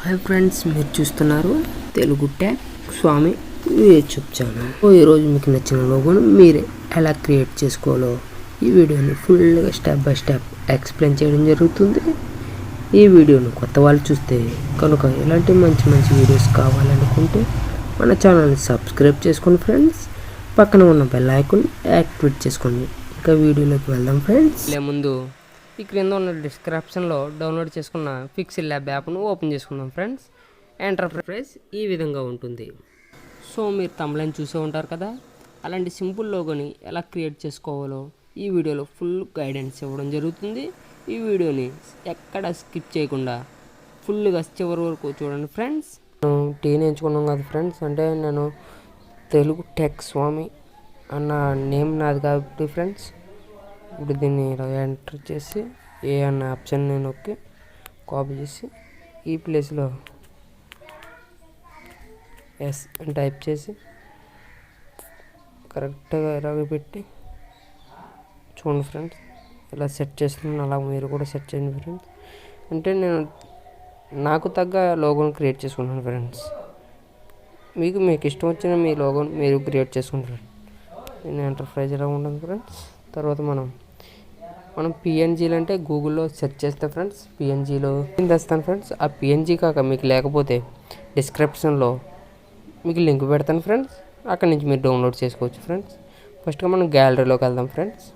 Hi friends, మీరు చూస్తున్నారు Telugu tech స్వామి YouTube channel. ఈరోజు మీకు నచ్చిన లోగోను మీరే ఎలా క్రియేట్ చేసుకోవాలో ఈ వీడియోని ఫుల్గా స్టెప్ బై స్టెప్ ఎక్స్ప్లెయిన్ చేయడం జరుగుతుంది. ఈ వీడియోను కొత్త వాళ్ళు చూస్తే కనుక ఇలాంటి మంచి మంచి వీడియోస్ కావాలనుకుంటే మన ఛానల్ని సబ్స్క్రైబ్ చేసుకోండి ఫ్రెండ్స్. పక్కన ఉన్న బెల్ ఐకాన్ యాక్టివేట్ చేసుకోండి. ఇంకా వీడియోలోకి వెళ్దాం ఫ్రెండ్స్. ముందు ఈ క్రింద ఉన్న డిస్క్రిప్షన్లో డౌన్లోడ్ చేసుకున్న PixelLabe యాప్ను ఓపెన్ చేసుకుందాం ఫ్రెండ్స్. ఎంటర్ప్రైజ్ ఈ విధంగా ఉంటుంది. సో మీరు తమ్లైన్ చూసే ఉంటారు కదా, అలాంటి సింపుల్ లోగోని ఎలా క్రియేట్ చేసుకోవాలో ఈ వీడియోలో ఫుల్ గైడెన్స్ ఇవ్వడం జరుగుతుంది. ఈ వీడియోని ఎక్కడ స్కిప్ చేయకుండా ఫుల్గా చివరి వరకు చూడండి ఫ్రెండ్స్. నేను టీని ఎంచుకున్నాం కదా ఫ్రెండ్స్, అంటే నేను తెలుగు టెక్ స్వామి అన్న నేమ్ నాది కాబట్టి ఫ్రెండ్స్, ఇప్పుడు దీన్ని ఇలా ఎంటర్ చేసి ఏ అన్న ఆప్షన్ నేను నొక్కి కాపీ చేసి ఈ ప్లేస్లో ఎస్ అని టైప్ చేసి కరెక్ట్గా ఇలాగ పెట్టి చూడండి ఫ్రెండ్స్, ఇలా సెట్ చేస్తున్నాను. అలా మీరు కూడా సెట్ చేయండి ఫ్రెండ్స్. అంటే నేను నాకు తగ్గ లోగోని క్రియేట్ చేసుకుంటాను ఫ్రెండ్స్. మీకు ఇష్టం వచ్చిన మీ లోగోని మీరు క్రియేట్ చేసుకుంటారు. నేను ఎంటర్ప్రైజ్ ఎలా ఉంటుంది ఫ్రెండ్స్. తర్వాత మనం పిఎన్జీలు అంటే గూగుల్లో సెర్చ్ చేస్తే ఫ్రెండ్స్ పిఎన్జీలో తెస్తాను ఫ్రెండ్స్. ఆ పిఎన్జీ కాక మీకు లేకపోతే డిస్క్రిప్షన్లో మీకు లింక్ పెడతాను ఫ్రెండ్స్, అక్కడి నుంచి మీరు డౌన్లోడ్ చేసుకోవచ్చు ఫ్రెండ్స్. ఫస్ట్గా మనం గ్యాలరీలోకి వెళ్దాం ఫ్రెండ్స్.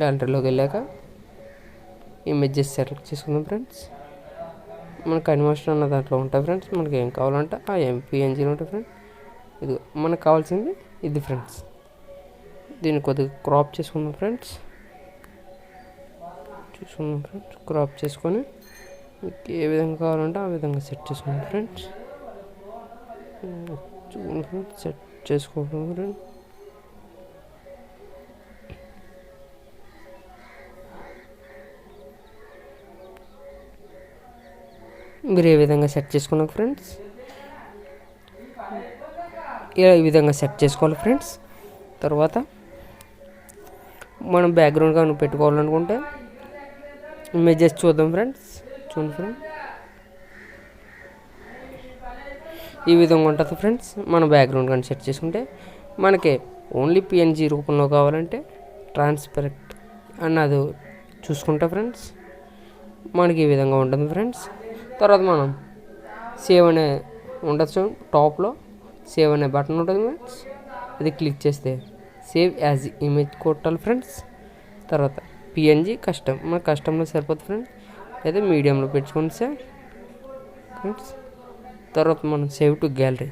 గ్యాలరీలోకి వెళ్ళాక ఇమేజెస్ సెలెక్ట్ చేసుకుందాం ఫ్రెండ్స్. మన కన్వర్షన్ అన్న దాంట్లో ఉంటాయి ఫ్రెండ్స్. మనకి ఏం కావాలంటే ఆ పిఎన్జీలు ఉంటాయి ఫ్రెండ్స్. ఇది మనకు కావాల్సింది ఇది ఫ్రెండ్స్. దీన్ని కొద్దిగా క్రాప్ చేసుకుందాం ఫ్రెండ్స్. చూసుకున్నాం ఫ్రెండ్స్, క్రాప్ చేసుకొని మీకు ఏ విధంగా కావాలంటే ఆ విధంగా సెట్ చేసుకున్నాం ఫ్రెండ్స్. చూడండి ఫ్రెండ్స్, సెట్ చేసుకోవడం ఫ్రెండ్స్. మీరు ఏ విధంగా సెట్ చేసుకున్నాం ఫ్రెండ్స్, ఇలా ఈ విధంగా సెట్ చేసుకోవాలి ఫ్రెండ్స్. తర్వాత మనం బ్యాక్గ్రౌండ్ కానీ పెట్టుకోవాలనుకుంటే ఇమేజెస్ చూద్దాం ఫ్రెండ్స్. చూడండి ఫ్రెండ్స్, ఈ విధంగా ఉంటుంది ఫ్రెండ్స్. మన బ్యాక్గ్రౌండ్ కానీ సెట్ చేసుకుంటే మనకి ఓన్లీ పిఎన్జీ రూపంలో కావాలంటే ట్రాన్స్పరెంట్ అన్నది చూసుకుంటా ఫ్రెండ్స్. మనకి ఈ విధంగా ఉంటుంది ఫ్రెండ్స్. తర్వాత మనం సేవ్ అనే ఉండొచ్చు, టాప్లో సేవ్ అనే బటన్ ఉంటుంది ఫ్రెండ్స్. అది క్లిక్ చేస్తే సేవ్ యాజ్ ఇమేజ్ కొట్టాలి ఫ్రెండ్స్. తర్వాత పిఎన్జీ కస్టమ్, మన కస్టమ్లో సరిపోతుంది ఫ్రెండ్స్, అయితే మీడియంలో పెట్టుకోండి సార్ ఫ్రెండ్స్. తర్వాత మనం సేవ్ టు గ్యాలరీ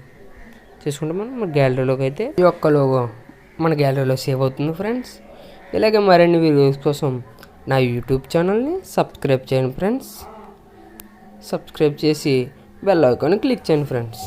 చేసుకుంటే మన గ్యాలరీలోకి అయితే ఈ ఒక్క లోగో మన గ్యాలరీలో సేవ్ అవుతుంది ఫ్రెండ్స్. ఇలాగే మరిన్ని వీడియోస్ కోసం నా యూట్యూబ్ ఛానల్ని సబ్స్క్రైబ్ చేయండి ఫ్రెండ్స్. సబ్స్క్రైబ్ చేసి బెల్ ఐకాన్ క్లిక్ చేయండి ఫ్రెండ్స్.